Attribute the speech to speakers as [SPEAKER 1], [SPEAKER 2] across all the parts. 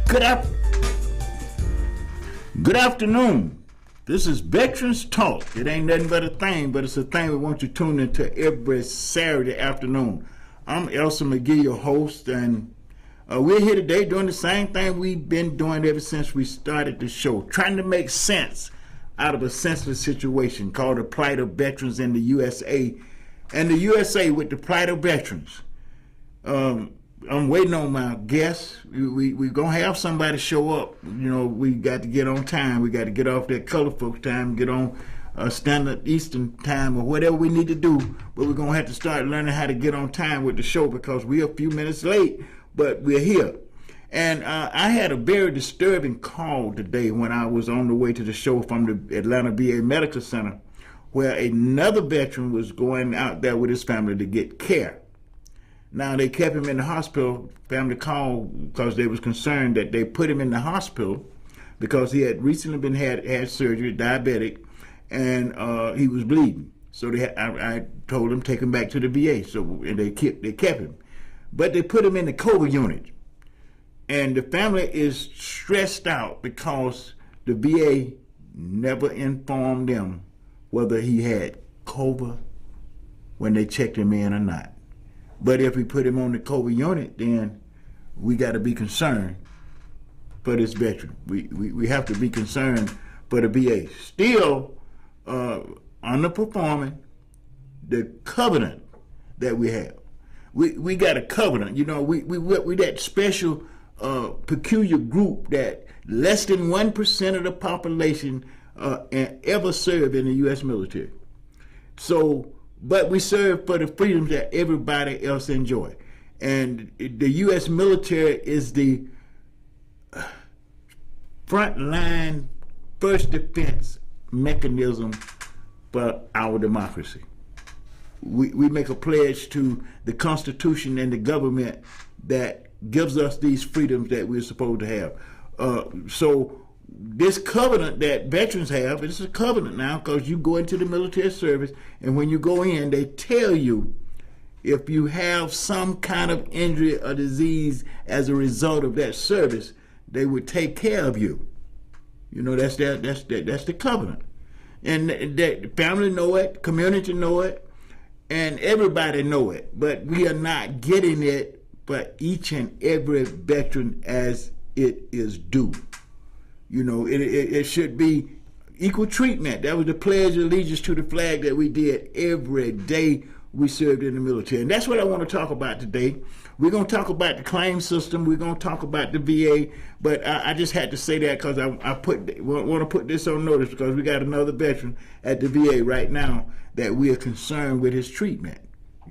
[SPEAKER 1] Good afternoon. This is Veterans Talk. It ain't nothing but a thing, but it's a thing we want you to tune into every Saturday afternoon. I'm Elsa McGee, your host, and we're here today doing the same thing we've been doing ever since we started the show, trying to make sense out of a senseless situation called the plight of veterans in the USA, and the USA with the plight of veterans. I'm waiting on my guests. We're going to have somebody show up. You know, we got to get on time. We got to get off that color folks time, get on standard Eastern time or whatever we need to do. But we're going to have to start learning how to get on time with the show because we're a few minutes late, but we're here. And I had a very disturbing call today when I was on the way to the show from the Atlanta VA Medical Center, where another veteran was going out there with his family to get care. Now, they kept him in the hospital. Family called because they was concerned that they put him in the hospital because he had recently had surgery, diabetic, and he was bleeding. So I told them take him back to the VA. So and they kept him, but they put him in the COVID unit, and the family is stressed out because the VA never informed them whether he had COVID when they checked him in or not. But if we put him on the COVID unit, then we got to be concerned for this veteran. We have to be concerned for the VA. Still underperforming the covenant that we have. We got a covenant. You know, we that special peculiar group that less than 1% of the population ever serve in the U.S. military. So, but we serve for the freedoms that everybody else enjoy. And the U.S. military is the frontline first defense mechanism for our democracy. We make a pledge to the Constitution and the government that gives us these freedoms that we're supposed to have. So this covenant that veterans have, it's a covenant now because you go into the military service, and when you go in, they tell you if you have some kind of injury or disease as a result of that service, they would take care of you. You know, that's the covenant. And the family know it, community know it, and everybody know it. But we are not getting it for each and every veteran as it is due. You know, it should be equal treatment. That was the pledge of allegiance to the flag that we did every day we served in the military. And that's what I want to talk about today. We're going to talk about the claim system. We're going to talk about the VA. But I just had to say that because I want to put this on notice because we got another veteran at the VA right now that we are concerned with his treatment.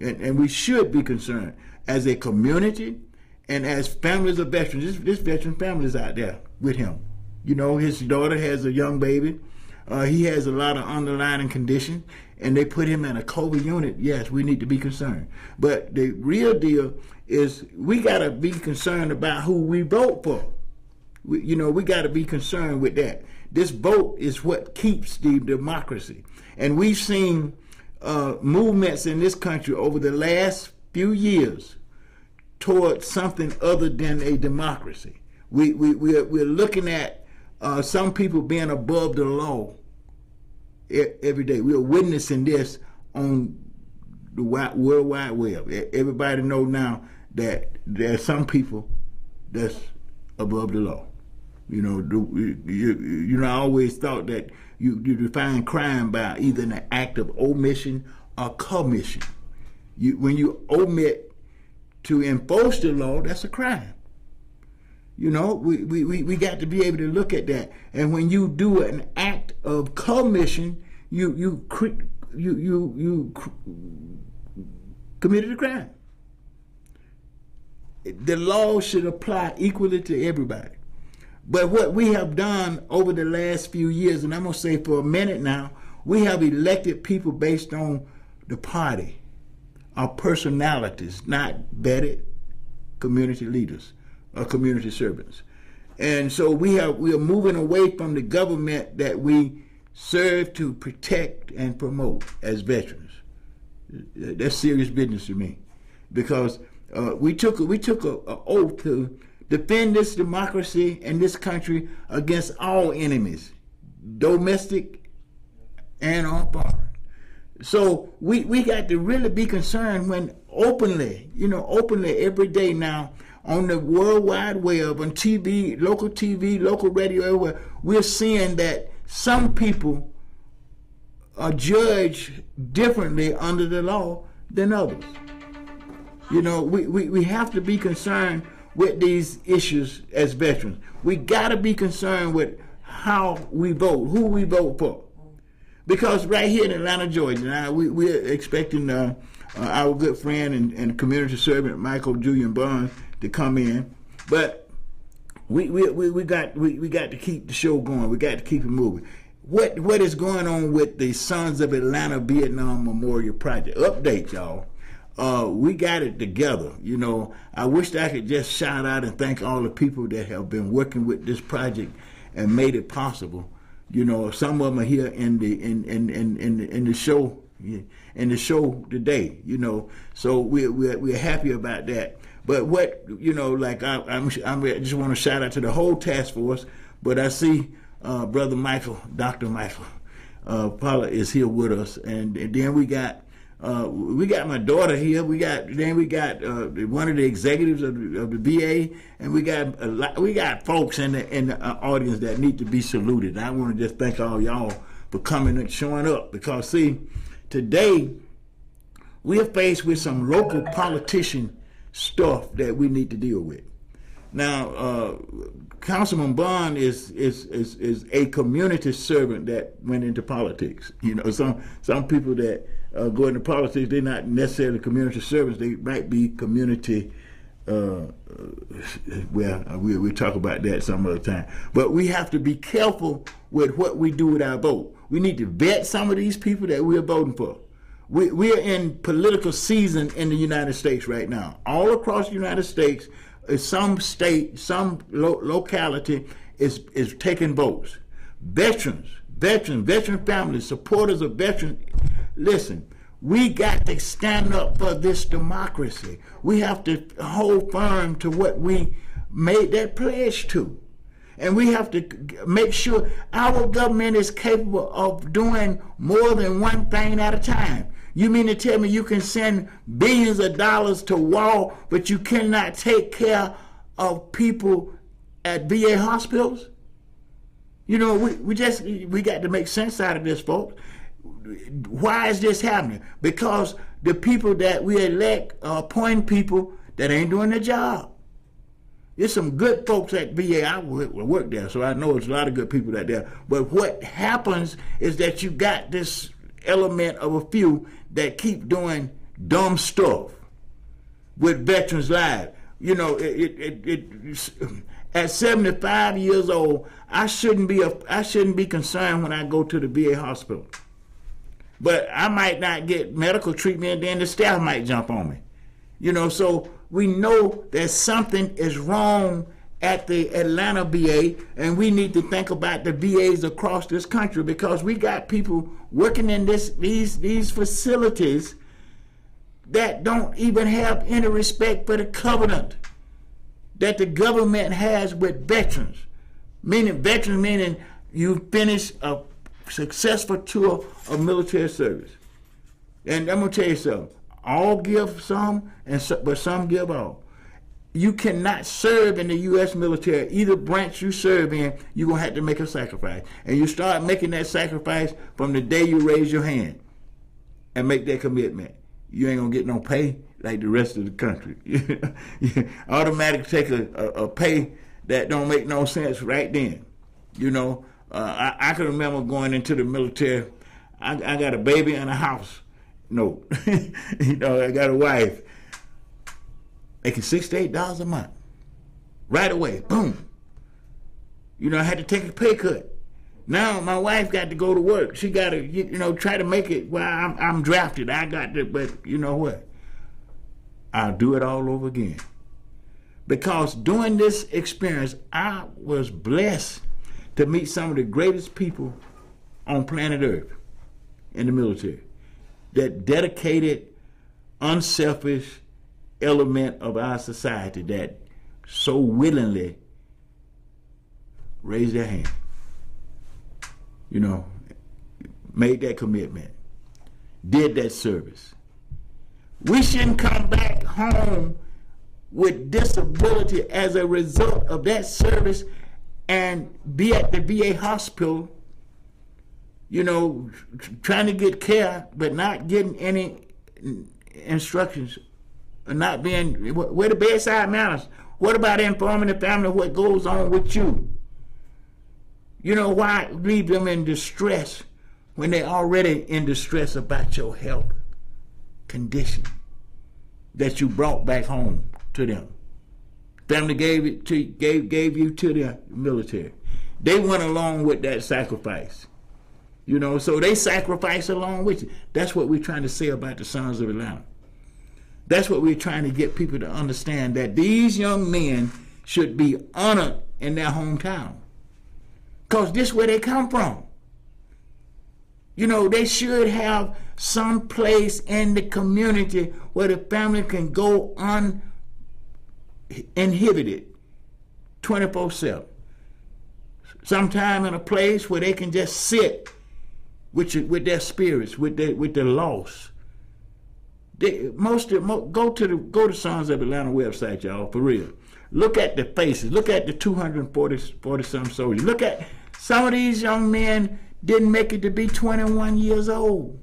[SPEAKER 1] And we should be concerned as a community and as families of veterans. This veteran family is out there with him. You know, his daughter has a young baby. He has a lot of underlying conditions, and they put him in a COVID unit. Yes, we need to be concerned. But the real deal is we got to be concerned about who we vote for. We got to be concerned with that. This vote is what keeps the democracy. And we've seen movements in this country over the last few years towards something other than a democracy. We're looking at some people being above the law every day. We are witnessing this on the World Wide Web. Everybody know now that there are some people that's above the law. You know, I always thought that you define crime by either an act of omission or commission. When you omit to enforce the law, that's a crime. You know, we got to be able to look at that. And when you do an act of commission, you committed a crime. The law should apply equally to everybody. But what we have done over the last few years, and I'm going to say for a minute now, we have elected people based on the party, our personalities, not vetted community leaders or community servants. And so we are moving away from the government that we serve to protect and promote as veterans. That's serious business to me, because we took an oath to defend this democracy and this country against all enemies, domestic and foreign. So we got to really be concerned when openly every day now on the World Wide Web, on TV, local radio, everywhere, we're seeing that some people are judged differently under the law than others. We have to be concerned with these issues as veterans. We got to be concerned with how we vote, who we vote for. Because right here in Atlanta, Georgia, now we're expecting our good friend and community servant Michael Julian Barnes to come in, but we got to keep the show going. We got to keep it moving. What is going on with the Sons of Atlanta Vietnam Memorial Project? Update, y'all. We got it together. I wish I could just shout out and thank all the people that have been working with this project and made it possible. Some of them are here in the show today. So we're happy about that. But I just want to shout out to the whole task force. But I see Brother Michael, Dr. Michael Paula is here with us, and then we got my daughter here. We got one of the executives of the VA, and we got folks in the audience that need to be saluted. And I want to just thank all y'all for coming and showing up, because see, today we are faced with some local politician stuff that we need to deal with. Now, Councilman Bond is a community servant that went into politics. Some people that go into politics, they're not necessarily community servants. They might be community. We'll talk about that some other time. But we have to be careful with what we do with our vote. We need to vet some of these people that we're voting for. We're in political season in the United States right now. All across the United States, some state, some locality is taking votes. Veteran families, supporters of veterans, listen, we got to stand up for this democracy. We have to hold firm to what we made that pledge to. And we have to make sure our government is capable of doing more than one thing at a time. You mean to tell me you can send billions of dollars to war, but you cannot take care of people at VA hospitals? We got to make sense out of this, folks. Why is this happening? Because the people that we elect are appointing people that ain't doing their job. There's some good folks at VA. I work there, so I know there's a lot of good people out there. But what happens is that you got this element of a few that keep doing dumb stuff with veterans' lives. At 75 years old, I shouldn't be concerned when I go to the VA hospital. But I might not get medical treatment, and then the staff might jump on me. So we know that something is wrong at the Atlanta VA, and we need to think about the VAs across this country, because we got people working in these facilities that don't even have any respect for the covenant that the government has with veterans. Meaning you finish a successful tour of military service. And I'm going to tell you something. All give some, but some give all. You cannot serve in the U.S. military. Either branch you serve in, you're going to have to make a sacrifice. And you start making that sacrifice from the day you raise your hand and make that commitment. You ain't going to get no pay like the rest of the country. You automatically take a pay that don't make no sense right then. I can remember going into the military. I got a baby and a house. No. I got a wife making $68 a month. Right away, boom. I had to take a pay cut. Now my wife got to go to work. She got to, try to make it. Well, I'm drafted. I got to, but you know what? I'll do it all over again. Because during this experience, I was blessed to meet some of the greatest people on planet Earth in the military. That dedicated, unselfish element of our society that so willingly raised their hand, you know, made that commitment, did that service. We shouldn't come back home with disability as a result of that service and be at the VA hospital, you know, trying to get care, but not getting any instructions, or not being, where the bedside manners. What about informing the family what goes on with you? You know, why leave them in distress when they're already in distress about your health condition that you brought back home to them? Family gave you to the military. They went along with that sacrifice. You know, so they sacrifice along with you. That's what we're trying to say about the Sons of Atlanta. That's what we're trying to get people to understand, that these young men should be honored in their hometown, because this is where they come from. You know, they should have some place in the community where the family can go uninhibited 24/7. Sometime in a place where they can just sit with their spirits, with their loss. Go to Sons of Atlanta website, y'all, for real. Look at the faces. Look at the 240 some soldiers. Look at some of these young men didn't make it to be 21 years old.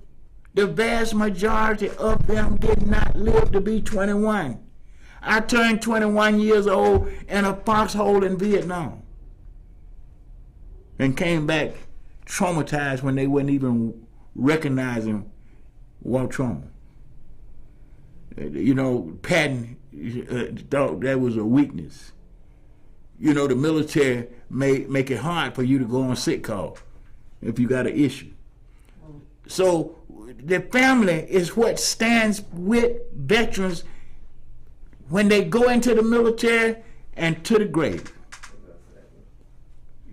[SPEAKER 1] The vast majority of them did not live to be 21. I turned 21 years old in a foxhole in Vietnam and came back traumatized when they weren't even recognizing war trauma. You know, Patton thought that was a weakness. You know, the military may make it hard for you to go on sick call if you got an issue. So the family is what stands with veterans when they go into the military and to the grave.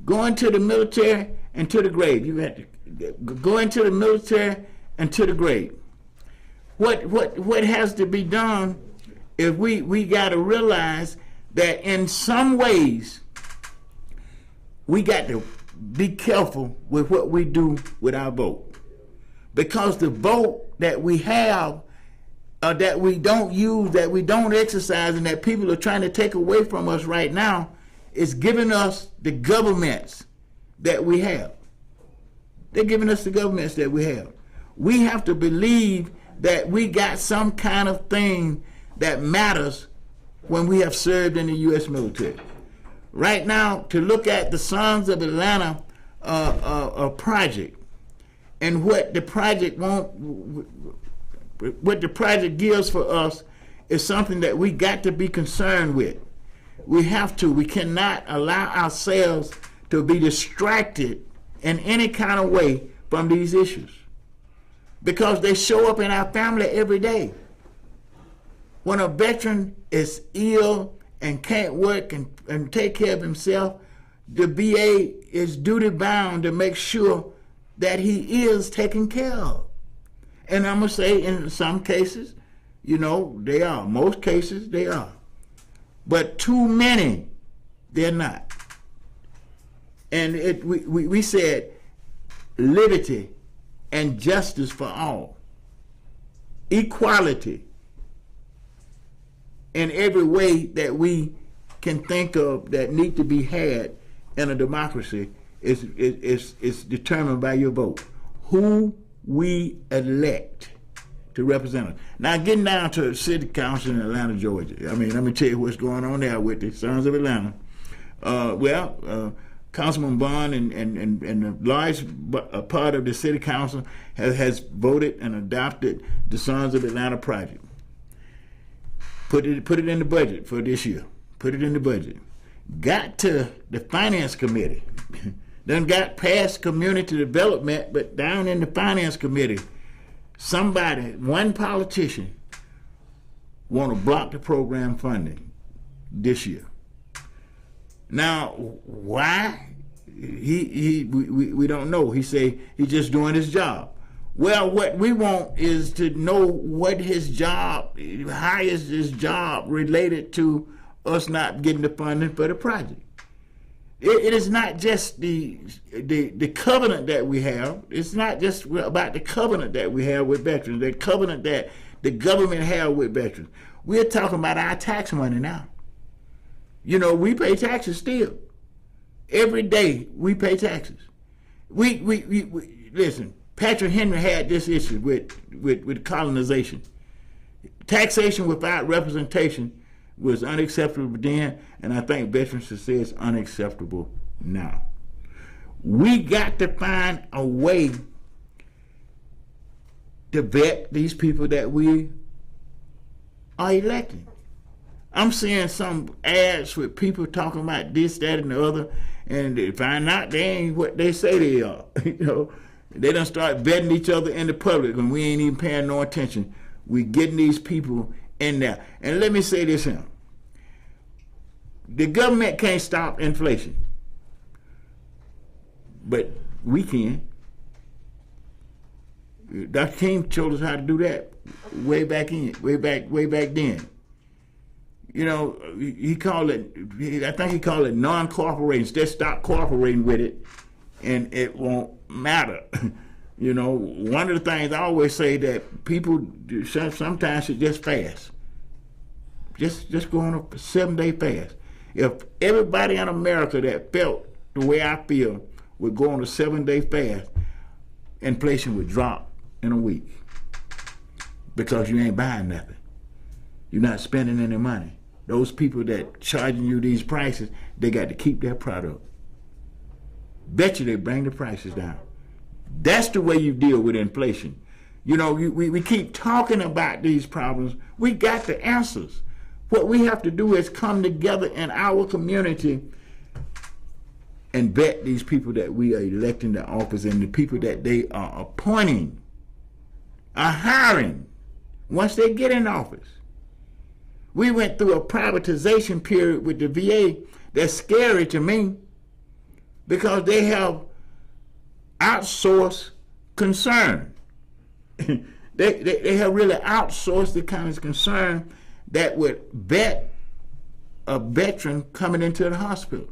[SPEAKER 1] Going to the military and to the grave. You have to go into the military and to the grave. What has to be done is we got to realize that in some ways we got to be careful with what we do with our vote, because the vote that we have, that we don't use, that we don't exercise, and that people are trying to take away from us right now, is giving us the governments that we have. They're giving us the governments that we have. We have to believe that we got some kind of thing that matters when we have served in the U.S. military. Right now, to look at the Sons of Atlanta project, and what the project gives for us is something that we got to be concerned with. We cannot allow ourselves to be distracted in any kind of way from these issues, because they show up in our family every day. When a veteran is ill and can't work and take care of himself, the VA is duty bound to make sure that he is taken care of. And I'm going to say in some cases, you know, they are. Most cases, they are. But too many, they're not. And we said liberty and justice for all. Equality in every way that we can think of that need to be had in a democracy is determined by your vote. Who we elect to represent us. Now, getting down to the city council in Atlanta, Georgia. I mean, let me tell you what's going on there with the Sons of Atlanta. Councilman Bond and the large part of the city council has voted and adopted the Sons of Atlanta project. Put it in the budget for this year. Put it in the budget. Got to the finance committee. Then got past community development, but down in the finance committee, one politician, want to block the program funding this year. Now, why? We don't know. He say he's just doing his job. Well, what we want is to know what his job, how is his job related to us not getting the funding for the project. It is not just the covenant that we have. It's not just about the covenant that we have with veterans, the covenant that the government have with veterans. We're talking about our tax money now. You know, we pay taxes still. Every day we pay taxes. We listen, Patrick Henry had this issue with colonization. Taxation without representation was unacceptable then, and I think veterans should say it's unacceptable now. We got to find a way to vet these people that we are electing. I'm seeing some ads with people talking about this, that, and the other, and they find out they ain't what they say they are. You know, they done start vetting each other in the public, and we ain't even paying no attention. We getting these people in there. And let me say this here. The government can't stop inflation, but we can. Dr. King told us how to do that way back then. You know, he called it, I think he called it non-cooperating. Just stop cooperating with it, and it won't matter. You know, one of the things I always say that people sometimes should just fast. Just go on a 7-day fast. If everybody in America that felt the way I feel would go on a 7-day fast, inflation would drop in a week, because you ain't buying nothing. You're not spending any money. Those people that charging you these prices, they got to keep their product. Bet you they bring the prices down. That's the way you deal with inflation. You know, we keep talking about these problems. We got the answers. What we have to do is come together in our community and vet these people that we are electing to office, and the people that they are appointing, are hiring once they get in office. We went through a privatization period with the VA that's scary to me, because they have outsourced concern. they have really outsourced the kind of concern that would vet a veteran coming into the hospital,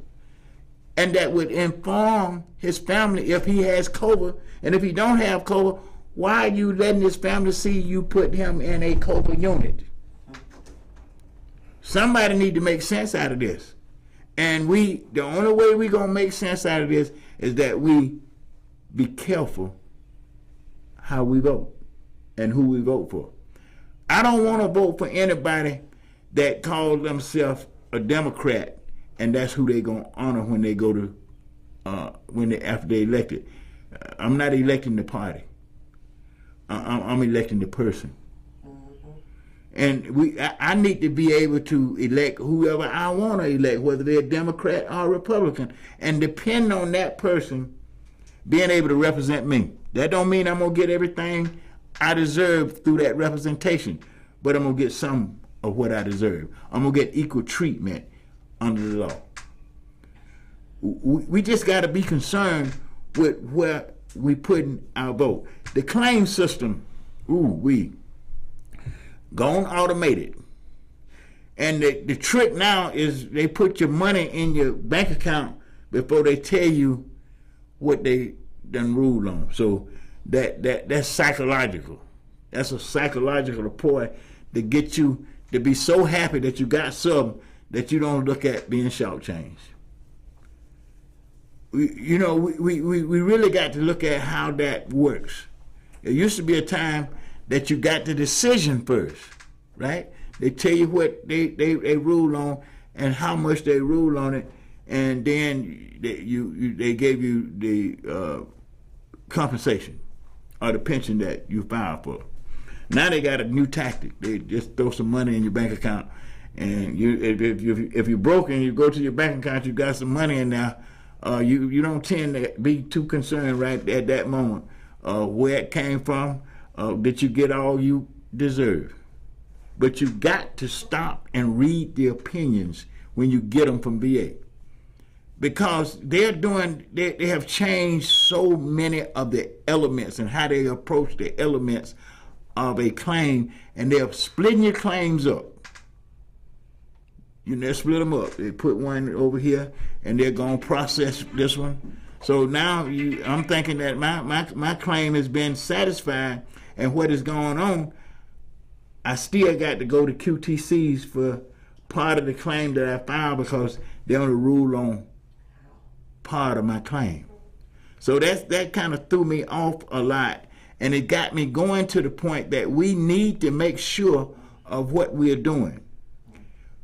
[SPEAKER 1] and that would inform his family if he has COVID, and if he don't have COVID, why are you letting his family see you put him in a COVID unit? Somebody need to make sense out of this. And the only way we're going to make sense out of this is that we be careful how we vote and who we vote for. I don't want to vote for anybody that calls themselves a Democrat, and that's who they're going to honor when they go to, after they're elected. I'm not electing the party. I'm electing the person. And I need to be able to elect whoever I want to elect, whether they're Democrat or Republican, and depend on that person being able to represent me. That don't mean I'm going to get everything I deserve through that representation, but I'm going to get some of what I deserve. I'm going to get equal treatment under the law. We just got to be concerned with where we putting our vote. The claim system, gone automated. And the trick now is they put your money in your bank account before they tell you what they done ruled on. So that's psychological. That's a psychological ploy to get you to be so happy that you got something that you don't look at being shortchanged. We really got to look at how that works. There used to be a time that you got the decision first, right? They tell you what they rule on and how much they rule on it, and then they gave you the compensation or the pension that you filed for. Now they got a new tactic. They just throw some money in your bank account, and if you're broke and you go to your bank account, you got some money in there. You don't tend to be too concerned right at that moment where it came from. That you get all you deserve. But you got to stop and read the opinions when you get them from VA. Because they have changed so many of the elements and how they approach the elements of a claim, and they're splitting your claims up. You know, they split them up. They put one over here, and they're gonna process this one. So now I'm thinking that my claim has been satisfied, and what is going on, I still got to go to QTCs for part of the claim that I filed because they only rule on part of my claim. So that kind of threw me off a lot, and it got me going to the point that we need to make sure of what we are doing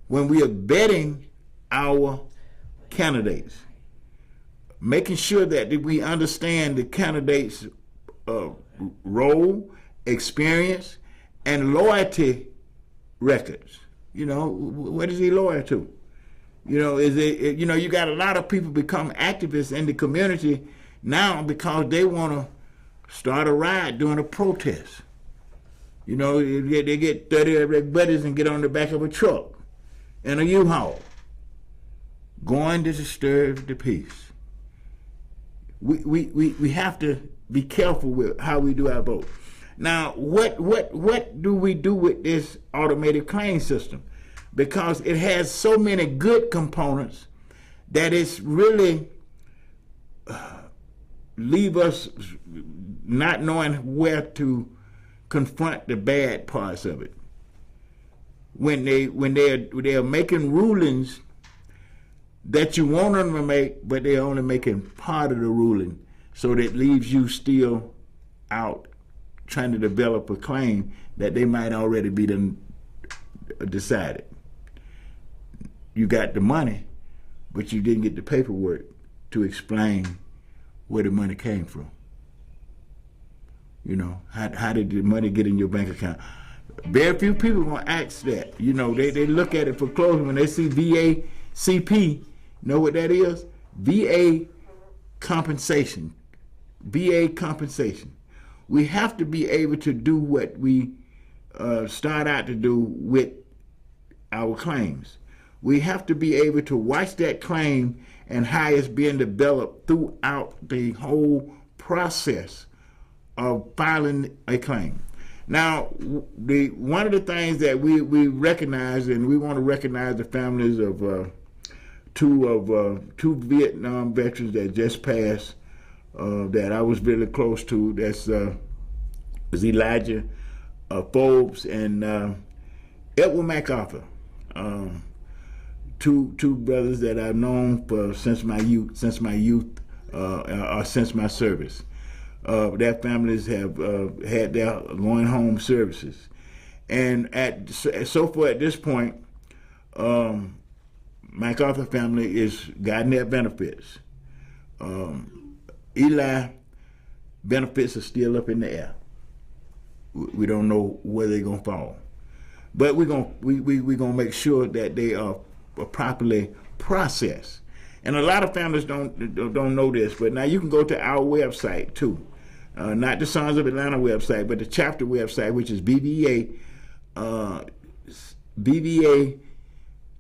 [SPEAKER 1] when we are vetting our candidates, making sure that we understand the candidates' role, experience, and loyalty records. You know, what is he loyal to? You know, you got a lot of people become activists in the community now because they want to start a riot during a protest. You know, they get 30 of their buddies and get on the back of a truck in a U-Haul, going to disturb the peace. We have to be careful with how we do our vote. Now, what do we do with this automated claim system? Because it has so many good components that it's really leave us not knowing where to confront the bad parts of it. When they're making rulings that you want them to make, but they're only making part of the ruling, so that leaves you still out trying to develop a claim that they might already be decided. You got the money, but you didn't get the paperwork to explain where the money came from. You know, how did the money get in your bank account? Very few people gonna ask that. You know, they look at it for closing when they see VA-CP. Know what that is? VA compensation. VA compensation. We have to be able to do what we start out to do with our claims. We have to be able to watch that claim and how it's being developed throughout the whole process of filing a claim. Now, one of the things that we recognize, and we want to recognize the families of two Vietnam veterans that just passed, that I was really close to. That's was Elijah Forbes and Edward MacArthur. Two brothers that I've known since my youth, or since my service. Their families have had their going home services, and so far at this point, MacArthur family is gotten their benefits. Eli benefits are still up in the air. We don't know where they're gonna fall, but we're gonna make sure that they are properly processed. And a lot of families don't know this, but now you can go to our website too. Not the Sons of Atlanta website, but the chapter website, which is BVA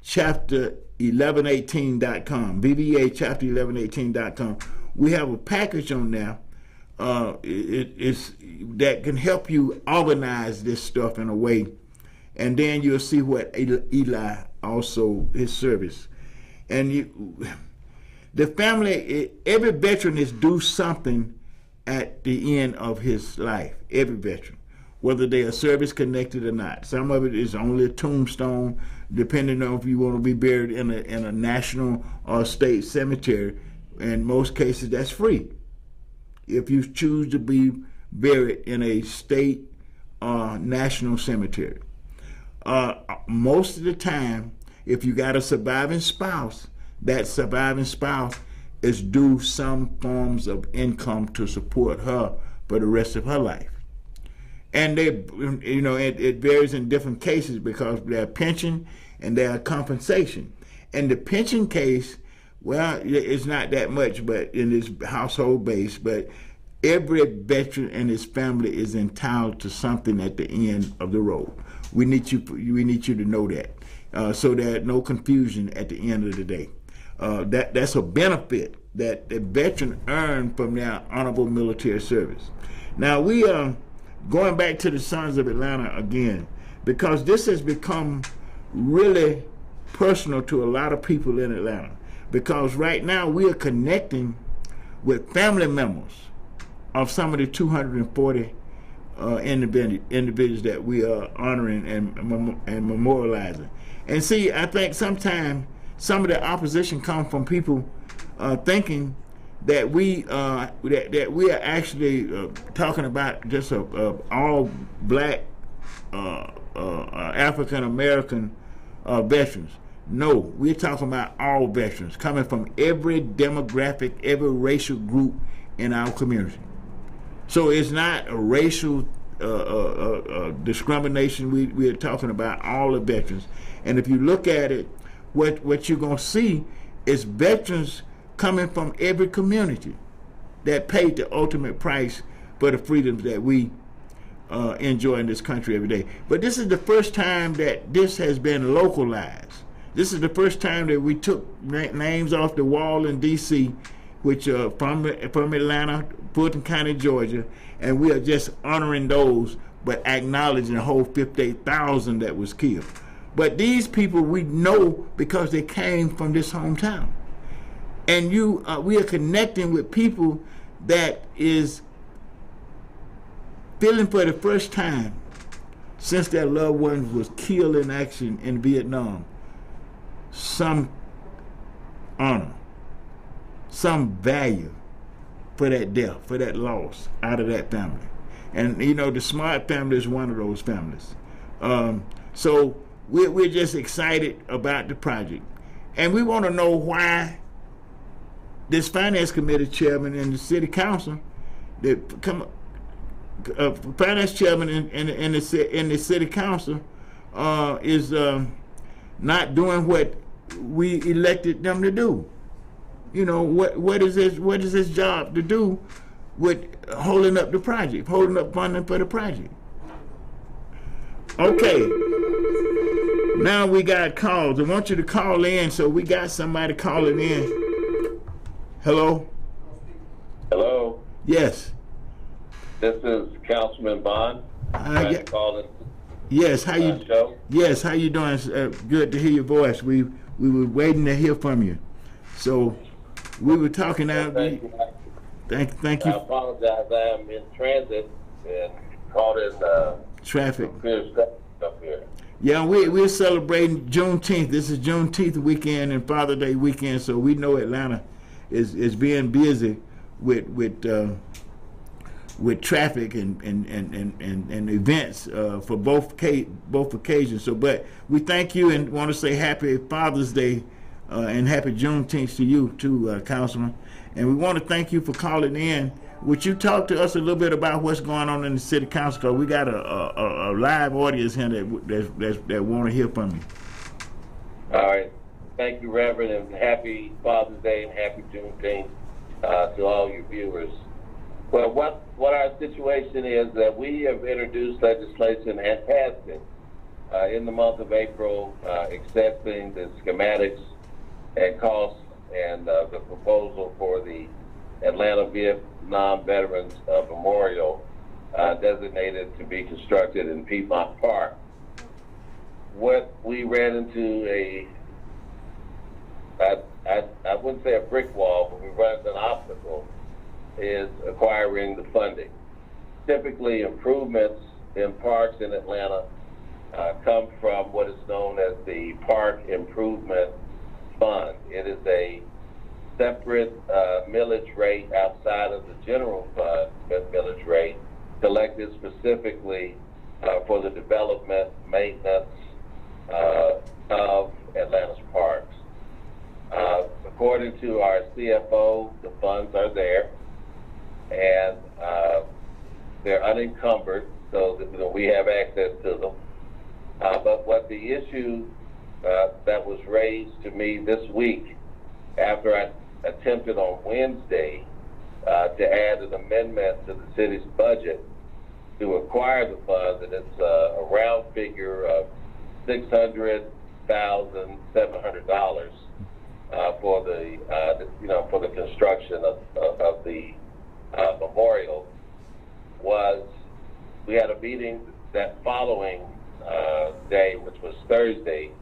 [SPEAKER 1] chapter 1118.com. BVA chapter 1118.com. We have a package on there that can help you organize this stuff in a way, and then you'll see what Eli also his service, and the family. Every veteran is due something at the end of his life. Every veteran, whether they are service connected or not. Some of it is only a tombstone, depending on if you want to be buried in a national or state cemetery. In most cases, that's free. If you choose to be buried in a state or national cemetery. Most of the time, if you got a surviving spouse, that surviving spouse is due some forms of income to support her for the rest of her life. And it varies in different cases because there's pension and there's compensation. In the pension case, well, it's not that much, but in this household base, but every veteran and his family is entitled to something at the end of the road. We need you to know that, so there's no confusion at the end of the day. That's a benefit that the veteran earned from their honorable military service. Now we are going back to the Sons of Atlanta again, because this has become really personal to a lot of people in Atlanta, because right now we are connecting with family members of some of the 240 individuals that we are honoring and memorializing. And see, I think sometimes some of the opposition comes from people thinking that we that we are actually talking about just a all black African American veterans. No, we're talking about all veterans coming from every demographic, every racial group in our community. So it's not a racial discrimination. We are talking about all the veterans. And if you look at it, what you're going to see is veterans coming from every community that paid the ultimate price for the freedoms that we enjoy in this country every day. But this is the first time that this has been localized. This is the first time that we took names off the wall in D.C., which from Atlanta, Fulton County, Georgia, and we are just honoring those, but acknowledging the whole 58,000 that was killed. But these people we know because they came from this hometown, and we are connecting with people that is feeling for the first time since their loved one was killed in action in Vietnam some honor, some value for that death, for that loss out of that family. And you know, the Smart family is one of those families. So we're just excited about the project, and we want to know why this finance committee chairman and the city council, the finance chairman in the city council is not doing what we elected them to do. You know, what is this job to do with holding up the project, holding up funding for the project? Okay, now we got calls. I want you to call in, so we got somebody calling in. Hello?
[SPEAKER 2] Hello?
[SPEAKER 1] Yes.
[SPEAKER 2] This is Councilman Bond.
[SPEAKER 1] Yes, how you?
[SPEAKER 2] Show.
[SPEAKER 1] Yes, how you doing? Good to hear your voice. We were waiting to hear from you. So we were talking out.
[SPEAKER 2] Thank you.
[SPEAKER 1] Thank you.
[SPEAKER 2] I apologize. I am in transit and caught in
[SPEAKER 1] traffic
[SPEAKER 2] up here.
[SPEAKER 1] Yeah, we're celebrating Juneteenth. This is Juneteenth weekend and Father's Day weekend, so we know Atlanta is being busy with traffic and events for both occasions. So, but we thank you and want to say Happy Father's Day and Happy Juneteenth to you too, Councilman. And we want to thank you for calling in. Would you talk to us a little bit about what's going on in the city council? Because we got a live audience here that want to hear from you.
[SPEAKER 2] All right. Thank you, Reverend, and happy Father's Day and happy Juneteenth to all your viewers. Well, what our situation is that we have introduced legislation and passed it in the month of April, accepting the schematics and costs and the proposal for the Atlanta Vietnam Veterans Memorial designated to be constructed in Piedmont Park. What we ran into I wouldn't say a brick wall, but we ran into an obstacle, is acquiring the funding. Typically, improvements in parks in Atlanta come from what is known as the Park Improvement Fund. It is a separate millage rate outside of the general fund millage rate, collected specifically for the development, maintenance of Atlanta's parks. According to our CFO, the funds are there, and they're unencumbered, so that we have access to them. But what the issue that was raised to me this week, after I attempted on Wednesday to add an amendment to the city's budget to acquire the funds, and it's a round figure of $600,700 for the for the construction of the memorial. We had a meeting that following day, which was Thursday,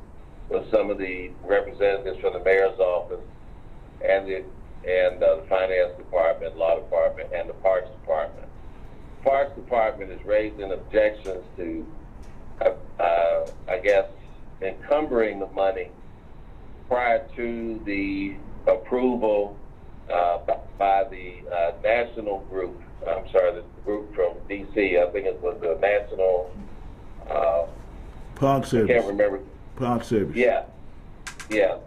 [SPEAKER 2] with some of the representatives from the mayor's office and the finance department, law department, and the parks department. The parks department is raising objections to, I guess, encumbering the money prior to the approval by the national group. I'm sorry, the group from D.C. I think it was the National
[SPEAKER 1] Park Service.
[SPEAKER 2] I can't remember.
[SPEAKER 1] Park Service.
[SPEAKER 2] Yeah, the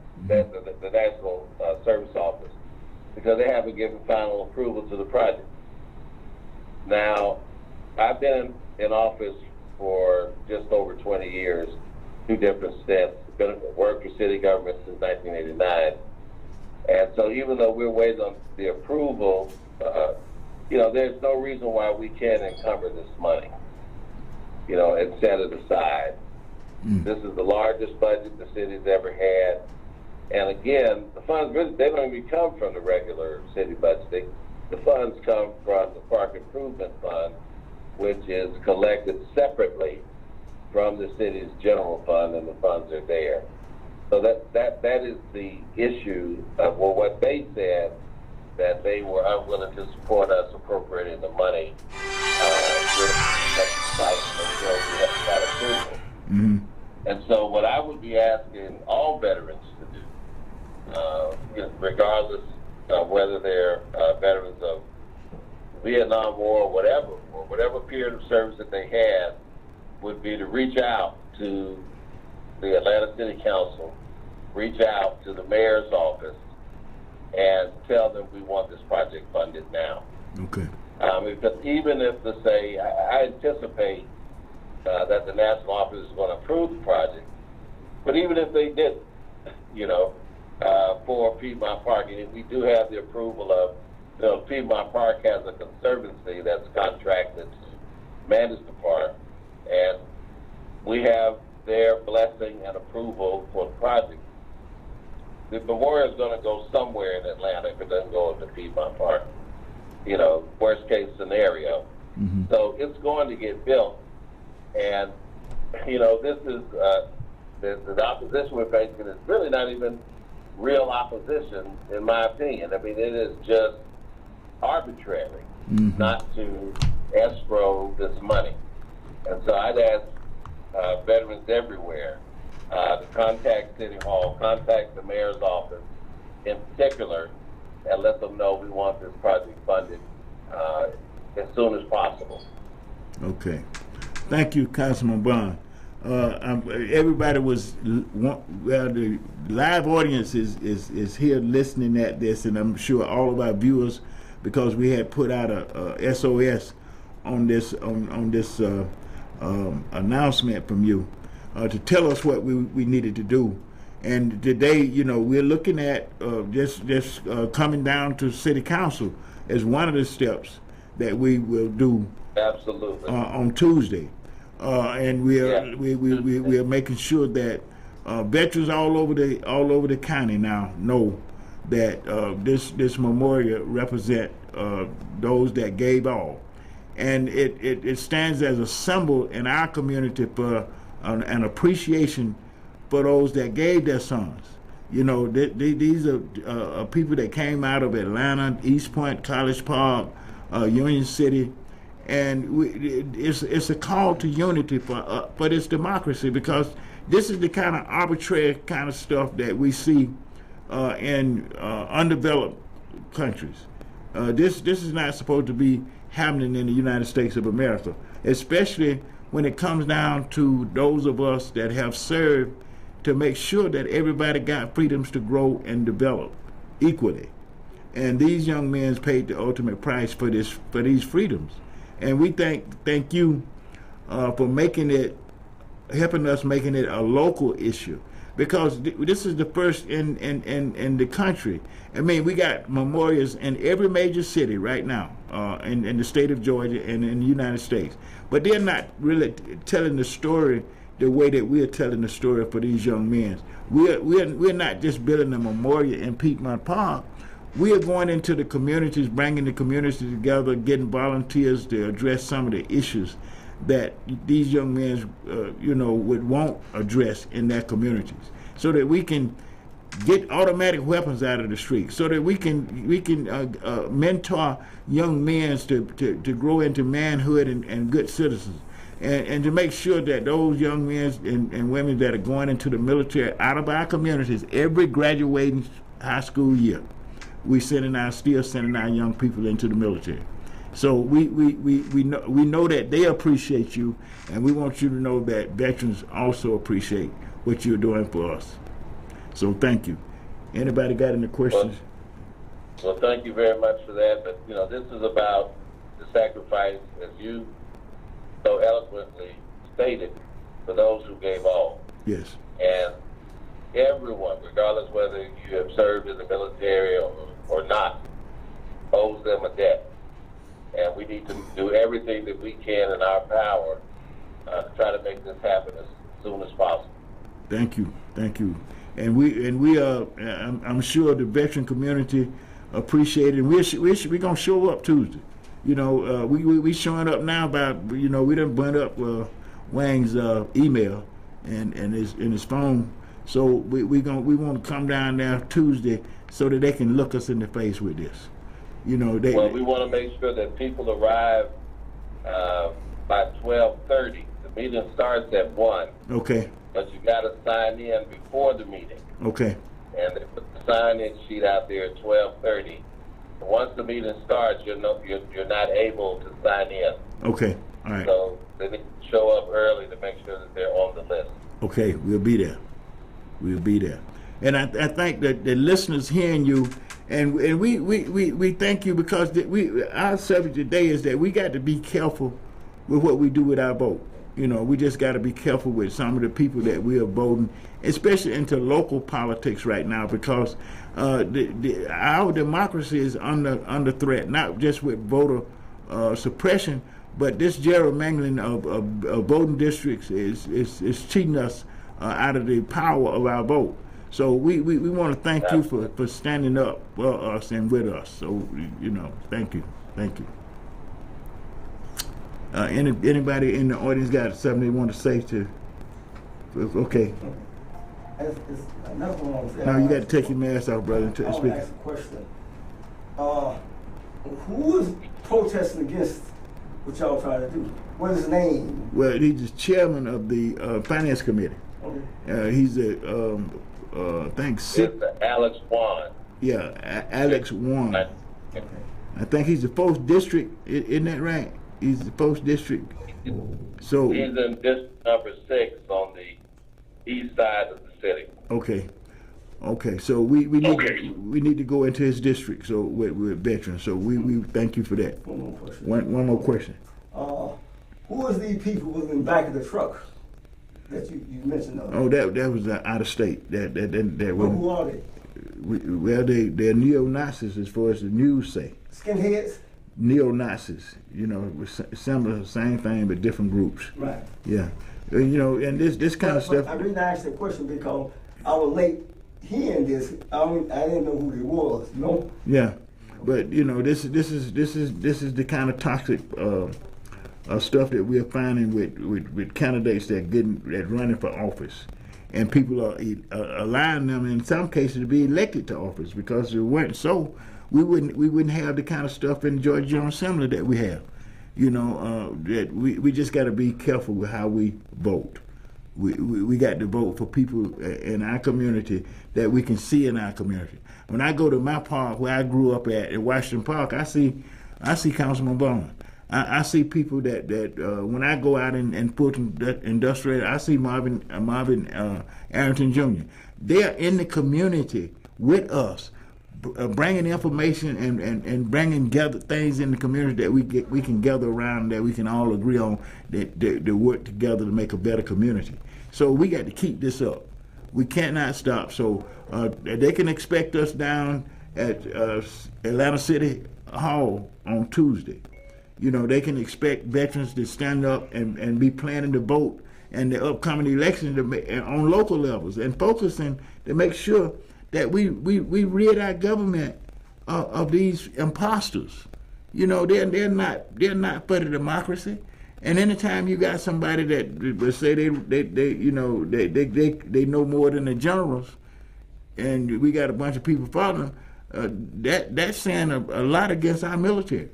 [SPEAKER 2] National Service Office, because they haven't given final approval to the project. Now, I've been in office for just over 20 years, 2 different stints. Worked for city government since 1989. And so even though we're waiting on the approval, there's no reason why we can't encumber this money, and set it aside. This is the largest budget the city's ever had. And again, the funds really, they don't even come from the regular city budget. The funds come from the Park Improvement Fund, which is collected separately from the city's general fund, and the funds are there. So that is the issue of what they said, that they were unwilling to support us appropriating the money until we got approval. And so what I would be asking all veterans to do, regardless of whether they're veterans of Vietnam War or whatever period of service that they had, would be to reach out to the Atlanta City Council, reach out to the mayor's office, and tell them we want this project funded now.
[SPEAKER 1] Okay.
[SPEAKER 2] Because even if, let's say, I anticipate that the national office is going to approve the project, but even if they didn't, for Piedmont Park, and we do have the approval of, Piedmont Park has a conservancy that's contracted to manage the park, and we have their blessing and approval for the project. The memorial is going to go somewhere in Atlanta if it doesn't go into Piedmont Park, worst case scenario. So it's going to get built, and, this is, the opposition we're facing is really not even real opposition, in my opinion. I mean, it is just arbitrary not to escrow this money. And so I'd ask veterans everywhere to contact City Hall, contact the mayor's office in particular, and let them know we want this project funded as soon as possible.
[SPEAKER 1] Okay. Thank you, Councilman Bond. Everybody was, the live audience is here listening at this, and I'm sure all of our viewers, because we had put out a SOS on this announcement from you to tell us what we needed to do. And today, we're looking at just coming down to City Council as one of the steps that we will do.
[SPEAKER 2] Absolutely.
[SPEAKER 1] On Tuesday. And we are making sure that veterans all over the county now know that this memorial represent those that gave all, and it stands as a symbol in our community for an appreciation for those that gave their sons. These are people that came out of Atlanta, East Point, College Park, Union City. And it's a call to unity for this democracy, because this is the kind of arbitrary kind of stuff that we see in undeveloped countries. This is not supposed to be happening in the United States of America, especially when it comes down to those of us that have served to make sure that everybody got freedoms to grow and develop equally. And these young men paid the ultimate price for these freedoms. And we thank you for helping us making it a local issue, because this is the first in the country. I mean, we got memorials in every major city right now, in the state of Georgia and in the United States, but they're not really telling the story the way that we're telling the story for these young men. We're not just building a memorial in Piedmont Park. We are going into the communities, bringing the community together, getting volunteers to address some of the issues that these young men, would want addressed in their communities. so that we can get automatic weapons out of the street, so that we can mentor young men to grow into manhood and good citizens, and to make sure that those young men and women that are going into the military out of our communities every graduating high school year, we still sending our young people into the military. So we know that they appreciate you, and we want you to know that veterans also appreciate what you're doing for us. So thank you. Anybody got any questions?
[SPEAKER 2] Well, thank you very much for that. But this is about the sacrifice, as you so eloquently stated, for those who gave all.
[SPEAKER 1] Yes.
[SPEAKER 2] And everyone, regardless whether you have served in the military or not, owes them a debt. And we need to do everything that we can in our power to try to make this happen as soon as possible.
[SPEAKER 1] Thank you. And we I'm sure the veteran community appreciate it. We're gonna show up Tuesday. We showing up now. We done burnt up Wang's email and his phone. So we want to come down there Tuesday so that they can look us in the face with this. We want
[SPEAKER 2] to make sure that people arrive by 12:30. The meeting starts at 1.
[SPEAKER 1] Okay.
[SPEAKER 2] But you got to sign in before the meeting.
[SPEAKER 1] Okay.
[SPEAKER 2] And they put the sign-in sheet out there at 12:30. Once the meeting starts, you're not able to sign in.
[SPEAKER 1] Okay. All right.
[SPEAKER 2] So they need to show up early to make sure that they're on the list.
[SPEAKER 1] Okay, we'll be there. And I think that the listeners hearing you, and we thank you, because our subject today is that we got to be careful with what we do with our vote. We just got to be careful with some of the people that we are voting, especially into local politics right now, because our democracy is under threat, not just with voter suppression, but this gerrymandering of voting districts is cheating us out of the power of our vote. So we want to thank you for standing up for us and with us. So thank you. Anybody in the audience got something they want to say to? Okay.
[SPEAKER 3] It's another one.
[SPEAKER 1] Now you got to take your mask off, brother.
[SPEAKER 3] I want to ask a question. Who is protesting against what y'all trying to do? What is his name?
[SPEAKER 1] Well, he's the chairman of the finance committee. Okay. He's I think
[SPEAKER 2] Alex Wan.
[SPEAKER 1] Yeah, Alex Wan.
[SPEAKER 2] Okay.
[SPEAKER 1] I think he's the 4th district. Isn't that right? He's the 4th district. So
[SPEAKER 2] he's in district number 6 on the east side of the city.
[SPEAKER 1] Okay. So we need to go into his district. So with veterans. So we thank you for that. One more question.
[SPEAKER 3] Who is these people who was in the back of the truck that you mentioned?
[SPEAKER 1] Oh, that was out of state. That
[SPEAKER 3] who are they?
[SPEAKER 1] They're neo-Nazis as far as the news say.
[SPEAKER 3] Skinheads?
[SPEAKER 1] Neo-Nazis, similar, same thing, but different groups.
[SPEAKER 3] Right.
[SPEAKER 1] Yeah. And this kind of stuff.
[SPEAKER 3] I really asked the question because I was late hearing this. I didn't know who they was,
[SPEAKER 1] Yeah. But this is the kind of toxic stuff that we're finding with candidates that running for office. And people are allowing them in some cases to be elected to office, because if it weren't so, we wouldn't have the kind of stuff in the Georgia General Assembly that we have. That we just got to be careful with how we vote. We got to vote for people in our community that we can see in our community. When I go to my park where I grew up at Washington Park, I see Councilman Bowman. I see people that when I go out in Fulton Industrial, I see Marvin Arrington Jr. They're in the community with us, bringing information and bringing things in the community that we can gather around, that we can all agree on, that work together to make a better community. So we got to keep this up. We cannot stop. So they can expect us down at Atlanta City Hall on Tuesday. They can expect veterans to stand up and be planning to vote in the upcoming elections on local levels, and focusing to make sure that we rid our government of these imposters. They're not for the democracy. And anytime you got somebody that will say they know more than the generals, and we got a bunch of people following them, that's saying a lot against our military.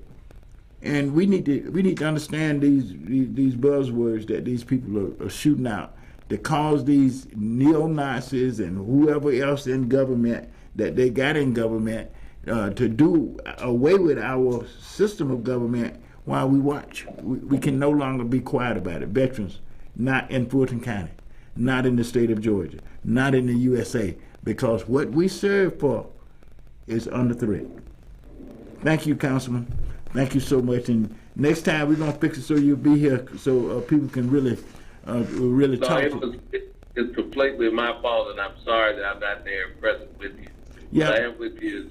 [SPEAKER 1] And we need to understand these buzzwords that these people are shooting out to cause these neo-Nazis and whoever else in government that they got in government to do away with our system of government while we watch. We can no longer be quiet about it. Veterans, not in Fulton County, not in the state of Georgia, not in the USA, because what we serve for is under threat. Thank you, Councilman. Thank you so much. And next time we're gonna fix it so you'll be here, so people can really talk.
[SPEAKER 2] It's completely my fault, and I'm sorry that I'm not there present with you.
[SPEAKER 1] Yeah.
[SPEAKER 2] But I am with you.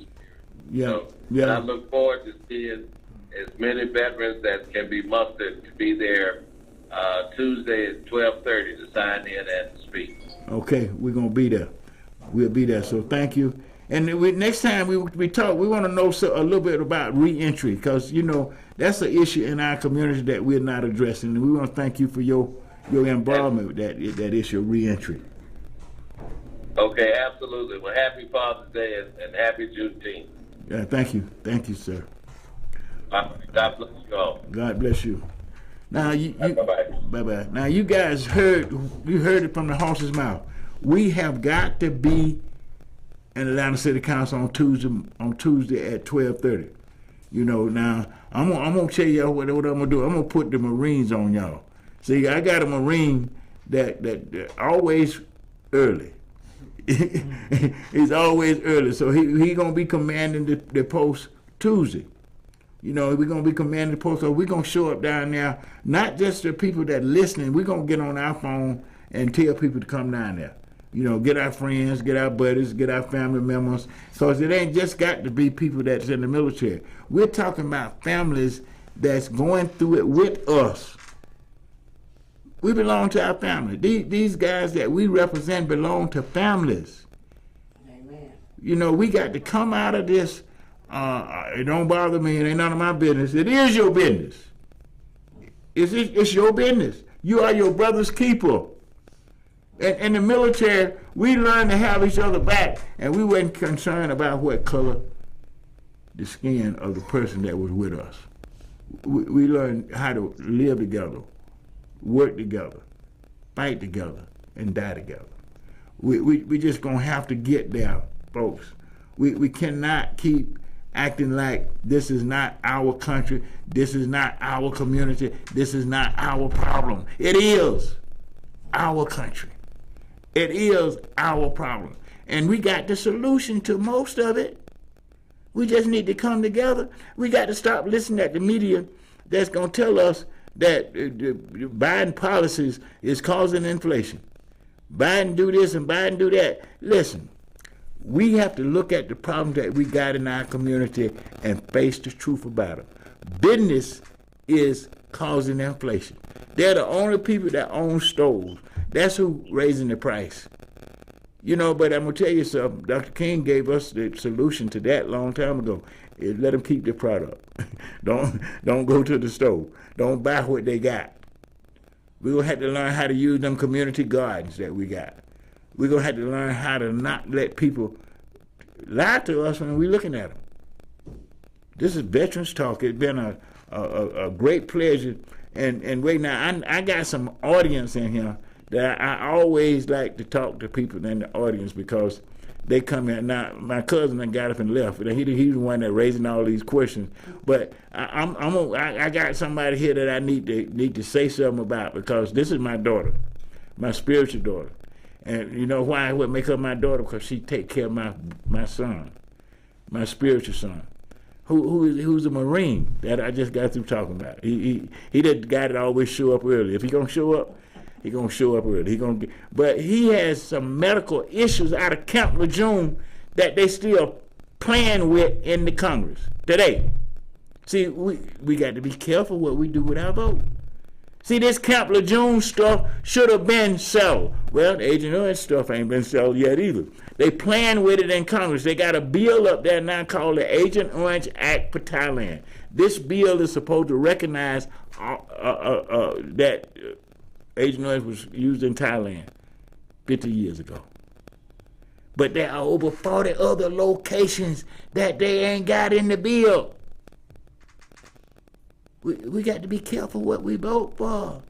[SPEAKER 1] Yeah.
[SPEAKER 2] And I look forward to seeing as many veterans that can be mustered to be there Tuesday at 12:30 to sign in and speak.
[SPEAKER 1] Okay, we're gonna be there. We'll be there. So thank you. And next time we talk, we want to know a little bit about reentry, because that's an issue in our community that we're not addressing. And we want to thank you for your involvement with that issue of reentry.
[SPEAKER 2] Okay, absolutely. Well, happy Father's Day and happy Juneteenth.
[SPEAKER 1] Yeah, thank you, sir.
[SPEAKER 2] God bless you all.
[SPEAKER 1] God bless you. Now
[SPEAKER 2] Bye-bye.
[SPEAKER 1] Now you guys heard it from the horse's mouth. We have got to be in Atlanta City Council on Tuesday at 12:30. Now I'm gonna tell y'all what I'm gonna do. I'm gonna put the Marines on y'all. See, I got a Marine that always early. He's always early, so he gonna be commanding the post Tuesday. We're gonna be commanding the post, so we're gonna show up down there. Not just the people that listening. We're gonna get on our phone and tell people to come down there. Get our friends, get our buddies, get our family members, because it ain't just got to be people that's in the military. We're talking about families that's going through it with us. We belong to our family. These guys that we represent belong to families. Amen. We got to come out of this. It don't bother me. It ain't none of my business. It is your business. It's your business. You are your brother's keeper. In the military, we learned to have each other back, and we weren't concerned about what color the skin of the person that was with us. We learned how to live together, work together, fight together, and die together. We just gonna have to get there, folks. We cannot keep acting like this is not our country, this is not our community, this is not our problem. It is our country. It is our problem. And we got the solution to most of it. We just need to come together. We got to stop listening to the media that's going to tell us that Biden policies is causing inflation. Biden do this and Biden do that. Listen, we have to look at the problems that we got in our community and face the truth about it. Business is causing inflation. They're the only people that own stores. That's who raising the price. But I'm going to tell you something. Dr. King gave us the solution to that a long time ago. Let them keep the product. Don't go to the store. Don't buy what they got. We're going to have to learn how to use them community gardens that we got. We're going to have to learn how to not let people lie to us when we're looking at them. This is Veterans Talk. It's been a great pleasure. And wait now, I got some audience in here that I always like to talk to people in the audience, because they come in. Now, my cousin that got up and left. He's the one that raising all these questions. But I got somebody here that I need to say something about, because this is my daughter, my spiritual daughter. And you know why I would make her my daughter? Because she take care of my son, my spiritual son, who's a Marine that I just got through talking about. He the guy that always show up early. If he gonna show up, he gonna show up early. But he has some medical issues out of Camp Lejeune that they still playing with in the Congress today. See, we got to be careful what we do with our vote. See, this Camp Lejeune stuff should have been settled. Well, the Agent Orange stuff ain't been settled yet either. They playing with it in Congress. They got a bill up there now called the Agent Orange Act for Thailand. This bill is supposed to recognize that Agent Orange was used in Thailand 50 years ago. But there are over 40 other locations that they ain't got in the bill. We got to be careful what we vote for.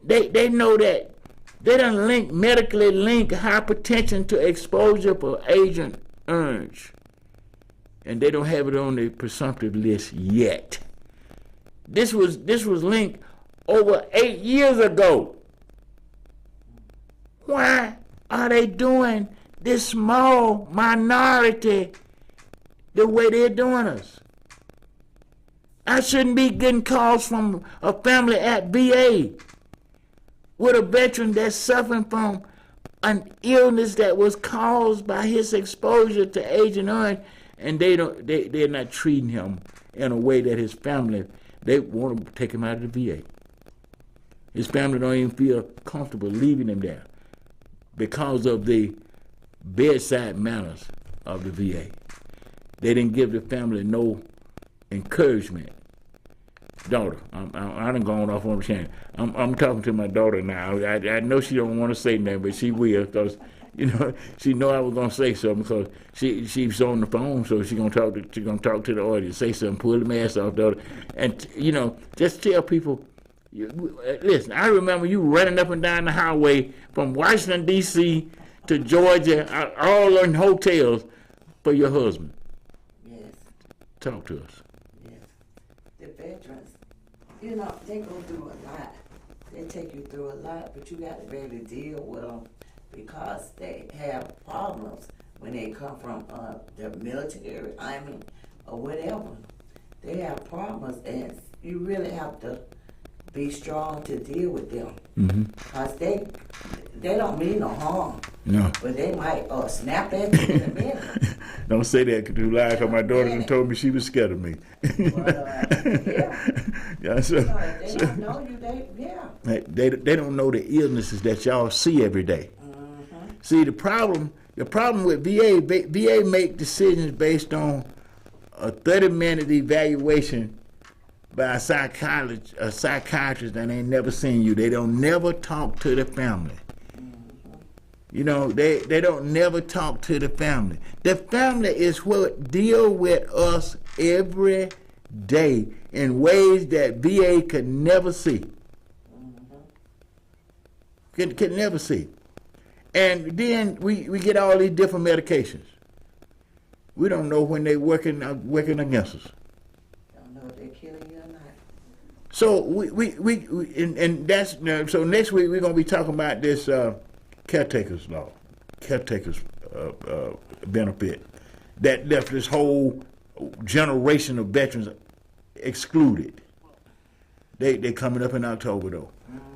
[SPEAKER 1] They know that they done medically link hypertension to exposure for Agent Orange. And they don't have it on the presumptive list yet. This was linked over 8 years ago. Why are they doing this small minority the way they're doing us? I shouldn't be getting calls from a family at VA with a veteran that's suffering from an illness that was caused by his exposure to Agent Orange, and they're not treating him in a way that his family, they want to take him out of the VA. His family don't even feel comfortable leaving him there because of the bedside manners of the VA. They didn't give the family no encouragement. Daughter, I done gone off on a channel. I'm talking to my daughter now. I know she don't want to say nothing, but she will, because she know I was gonna say something, because she's on the phone, so she gonna talk to the audience, say something, pull the mask off, daughter, and just tell people. Listen, I remember you running up and down the highway from Washington, D.C. to Georgia, all in hotels for your husband.
[SPEAKER 4] Yes.
[SPEAKER 1] Talk to us.
[SPEAKER 4] Yes. The veterans, they go through a lot. They take you through a lot, but you got to be able to deal with them because they have problems when they come from the military, or whatever. They have problems, and you really have to be strong to deal with them. Because they don't mean no harm.
[SPEAKER 1] No.
[SPEAKER 4] But they might snap at you in a minute.
[SPEAKER 1] Don't say that too loud, because my daughter done told me she was scared of me.
[SPEAKER 4] Yeah.
[SPEAKER 1] So,
[SPEAKER 4] they don't know you,
[SPEAKER 1] they don't know the illnesses that y'all see every day. See, the problem with VA make decisions based on a 30-minute evaluation by a psychiatrist that ain't never seen you. They don't never talk to the family. They don't never talk to the family. The family is what deal with us every day in ways that VA could never see. Could never see. And then we get all these different medications. We don't know when they're working against us.
[SPEAKER 4] Don't know if they're killing you or not.
[SPEAKER 1] So so next week we're gonna be talking about this caretaker's law, caretaker's benefit that left this whole generation of veterans excluded. They coming up in October though,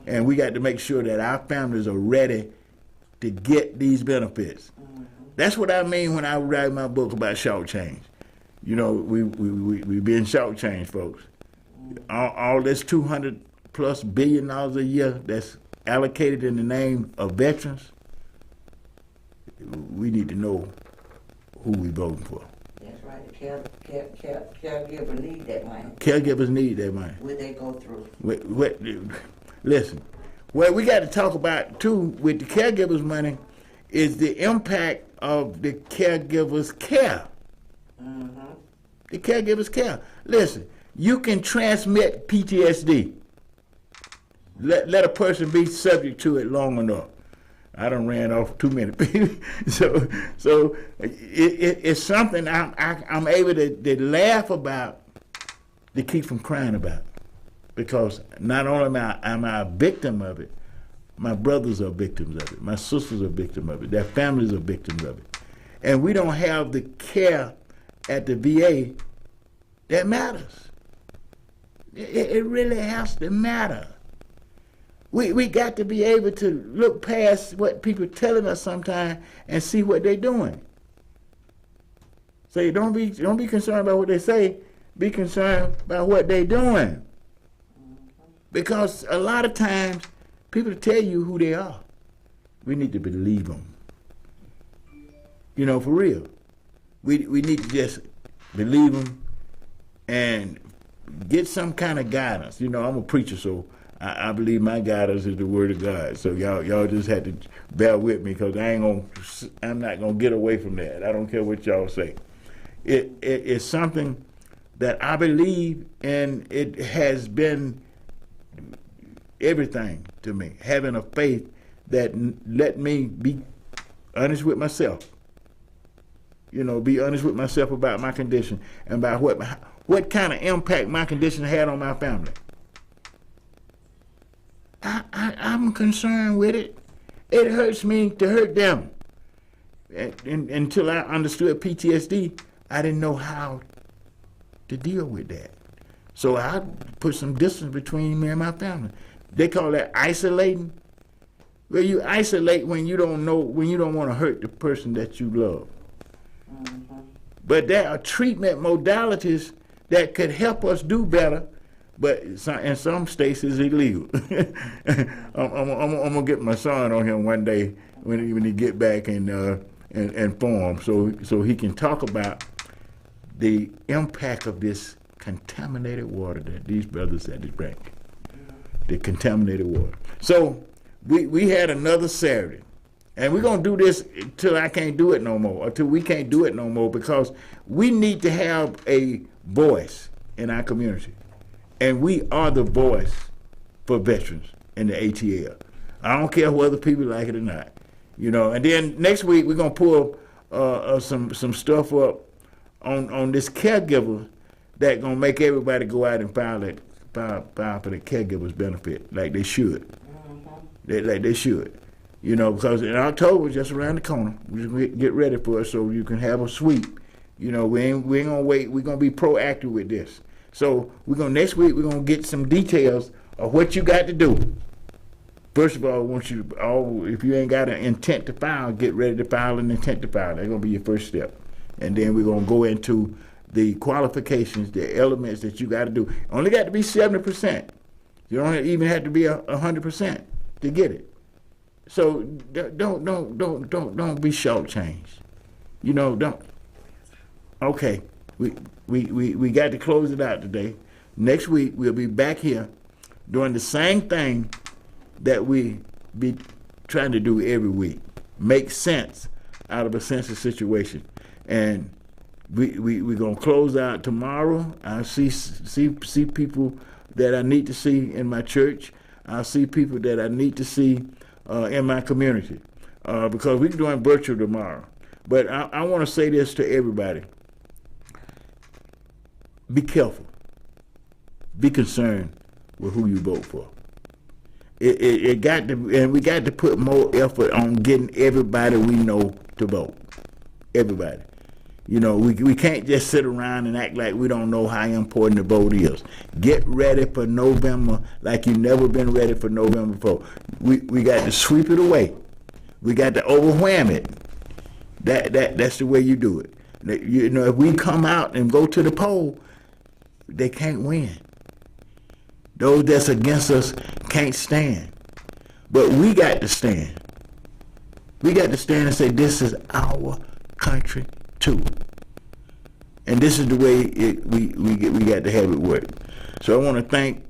[SPEAKER 1] and we got to make sure that our families are ready to get these benefits. That's what I mean when I write my book about shortchange. We being shortchanged, folks. All this $200+ billion a year that's allocated in the name of veterans, we need to know who we voting for.
[SPEAKER 4] That's right. The caregivers need that money.
[SPEAKER 1] Caregivers need that money.
[SPEAKER 4] What they go through.
[SPEAKER 1] Listen, what we got to talk about too with the caregivers' money is the impact of the caregivers' care. The caregivers' care. Listen, you can transmit PTSD. Let a person be subject to it long enough. I done ran off too many people. so it's something I'm able to laugh about, to keep from crying about. Because not only am I a victim of it, my brothers are victims of it. My sisters are victims of it. Their families are victims of it. And we don't have the care at the VA that matters. It really has to matter. We got to be able to look past what people are telling us sometimes and see what they're doing. So don't be concerned about what they say. Be concerned about what they're doing. Because a lot of times people tell you who they are. We need to believe them. For real. We need to just believe them and get some kind of guidance. I'm a preacher, so I believe my guidance is the Word of God. So y'all just had to bear with me, because I'm not gonna get away from that. I don't care what y'all say. It's something that I believe, and it has been everything to me. Having a faith that let me be honest with myself. Be honest with myself about my condition and about what kind of impact my condition had on my family. I'm concerned with it. It hurts me to hurt them. And until I understood PTSD, I didn't know how to deal with that. So I put some distance between me and my family. They call that isolating. Well, you isolate when you don't want to hurt the person that you love. Mm-hmm. But there are treatment modalities that could help us do better, but in some states it's illegal. I'm gonna get my son on him one day when he get back and form, so he can talk about the impact of this contaminated water that these brothers had to drink. The contaminated water. So we had another Saturday, and we're gonna do this till I can't do it no more, or till we can't do it no more, because we need to have a voice in our community, and we are the voice for veterans in the ATL. I don't care whether people like it or not, And then next week we're gonna pull some stuff up on this caregiver that gonna make everybody go out and file for the caregiver's benefit like they should. Like they should. Because in October, just around the corner, we just get ready for it so you can have a sweep. We ain't gonna wait. We're gonna be proactive with this. So next week we're gonna get some details of what you got to do. First of all, I want you to, if you ain't got an intent to file, get ready to file an intent to file. That's gonna be your first step. And then we're gonna go into the qualifications, the elements that you got to do. Only got to be 70%. You don't even have to be 100% to get it. So don't be shortchanged. Don't. Okay, we got to close it out today. Next week we'll be back here doing the same thing that we be trying to do every week. Make sense out of a sensitive situation. And we're gonna close out tomorrow. I see people that I need to see in my church. I see people that I need to see in my community, because we're doing virtual tomorrow. But I want to say this to everybody: be careful, be concerned with who you vote for. It got to, and we got to put more effort on getting everybody we know to vote. Everybody. We can't just sit around and act like we don't know how important the vote is. Get ready for November like you've never been ready for November before. We got to sweep it away. We got to overwhelm it. That's the way you do it. If we come out and go to the poll, they can't win. Those that's against us can't stand. But we got to stand. We got to stand and say, this is our country too. And this is the way we got to have it work. So I want to thank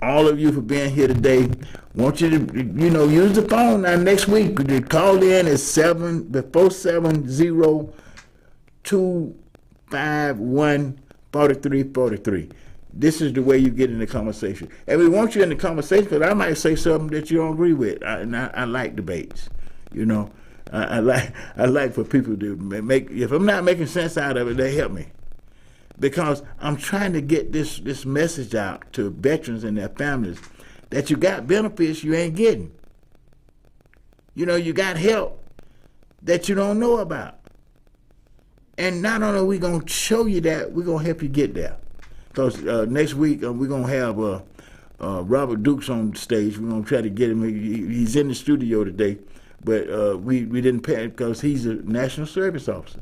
[SPEAKER 1] all of you for being here today. I want you to, use the phone now next week. You call in at 470-251-4343. This is the way you get in the conversation. And we want you in the conversation because I might say something that you don't agree with. I like debates, I like for people to make, if I'm not making sense out of it, they help me. Because I'm trying to get this message out to veterans and their families that you got benefits you ain't getting. You got help that you don't know about. And not only are we going to show you that, we're going to help you get there. Because next week we're going to have Robert Dukes on stage. We're going to try to get him. He's in the studio today. But we didn't pay him because he's a national service officer.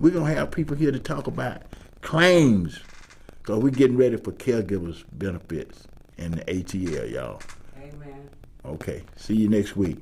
[SPEAKER 1] We're going to have people here to talk about claims because we're getting ready for caregivers benefits in the ATL, y'all.
[SPEAKER 4] Amen.
[SPEAKER 1] Okay. See you next week.